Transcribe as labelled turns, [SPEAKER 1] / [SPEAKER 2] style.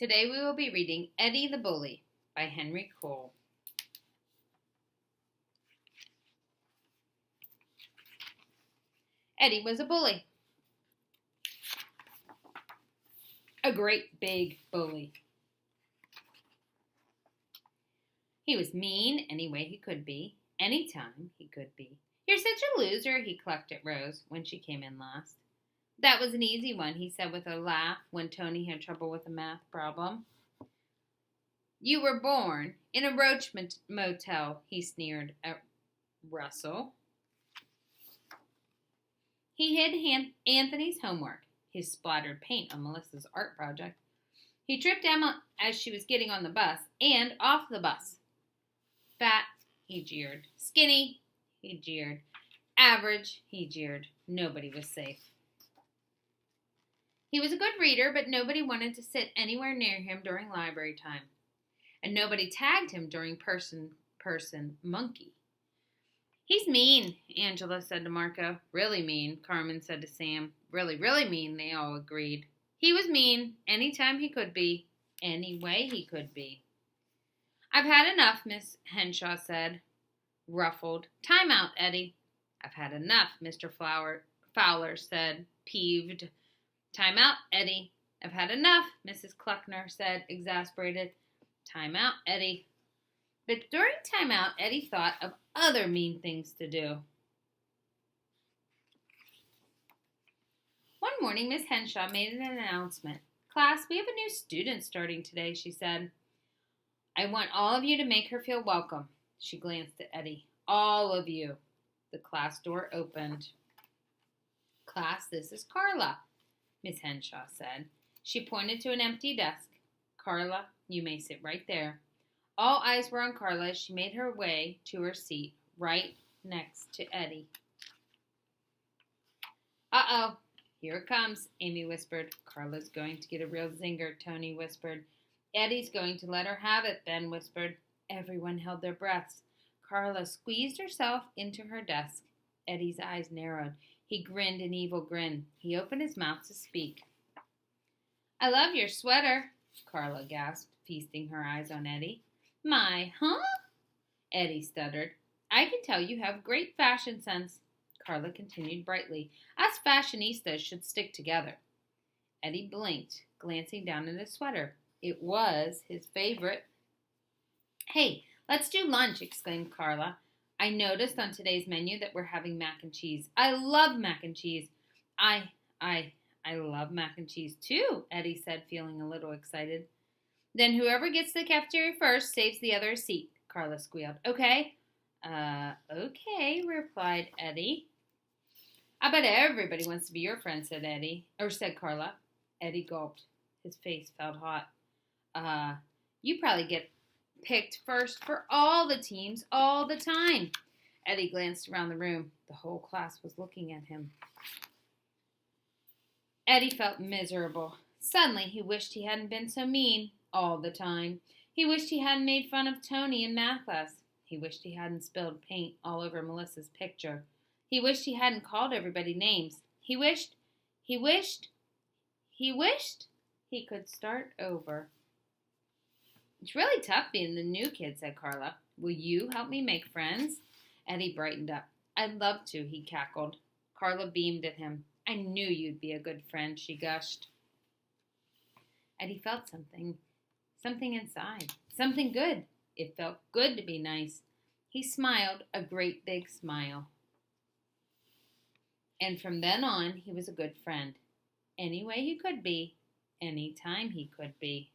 [SPEAKER 1] Today we will be reading Eddie the Bully by Henry Cole. Eddie was a bully. A great big bully. He was mean any way he could be, anytime he could be. "You're such a loser," he clucked at Rose when she came in last. "That was an easy one," he said with a laugh when Tony had trouble with a math problem. "You were born in a roach motel," he sneered at Russell. He hid Anthony's homework, his splattered paint on Melissa's art project. He tripped Emma as she was getting on the bus and off the bus. "Fat," he jeered. "Skinny," he jeered. "Average," he jeered. Nobody was safe. He was a good reader, but nobody wanted to sit anywhere near him during library time. And nobody tagged him during person monkey. "He's mean," Angela said to Marco. "Really mean," Carmen said to Sam. "Really, really mean," they all agreed. He was mean, anytime he could be, any way he could be. "I've had enough," Miss Henshaw said, ruffled. "Time out, Eddie." "I've had enough," Mr. Fowler said, peeved. "Time out, Eddie." "I've had enough," Mrs. Cluckner said, exasperated. "Time out, Eddie." But during time out, Eddie thought of other mean things to do. One morning, Miss Henshaw made an announcement. "Class, we have a new student starting today," she said. "I want all of you to make her feel welcome." She glanced at Eddie. "All of you." The class door opened. "Class, this is Carla," Miss Henshaw said. She pointed to an empty desk. "Carla, you may sit right there." All eyes were on Carla as she made her way to her seat, right next to Eddie. "Uh-oh, here it comes," Amy whispered. "Carla's going to get a real zinger," Tony whispered. "Eddie's going to let her have it," Ben whispered. Everyone held their breaths. Carla squeezed herself into her desk. Eddie's eyes narrowed. He grinned an evil grin. He opened his mouth to speak. "I love your sweater," Carla gasped, feasting her eyes on Eddie. "My, huh?" Eddie stuttered. "I can tell you have great fashion sense." Carla continued brightly. "Us fashionistas should stick together." Eddie blinked, glancing down at his sweater. It was his favorite. "Hey, let's do lunch," exclaimed Carla. "I noticed on today's menu that we're having mac and cheese. I love mac and cheese." I love mac and cheese too," Eddie said, feeling a little excited. "Then whoever gets to the cafeteria first saves the other a seat," Carla squealed. "Okay?" Okay, replied Eddie. "I bet everybody wants to be your friend," said Carla. Eddie gulped. His face felt hot. You probably get picked first for all the teams all the time." Eddie glanced around the room. The whole class was looking at him. Eddie felt miserable. Suddenly he wished he hadn't been so mean all the time. He wished he hadn't made fun of Tony in math class. He wished he hadn't spilled paint all over Melissa's picture. He wished he hadn't called everybody names. He wished he could start over. "It's really tough being the new kid," said Carla. "Will you help me make friends?" Eddie brightened up. "I'd love to," he cackled. Carla beamed at him. "I knew you'd be a good friend," she gushed. Eddie felt something inside, something good. It felt good to be nice. He smiled a great big smile. And from then on, he was a good friend. Any way he could be, any time he could be.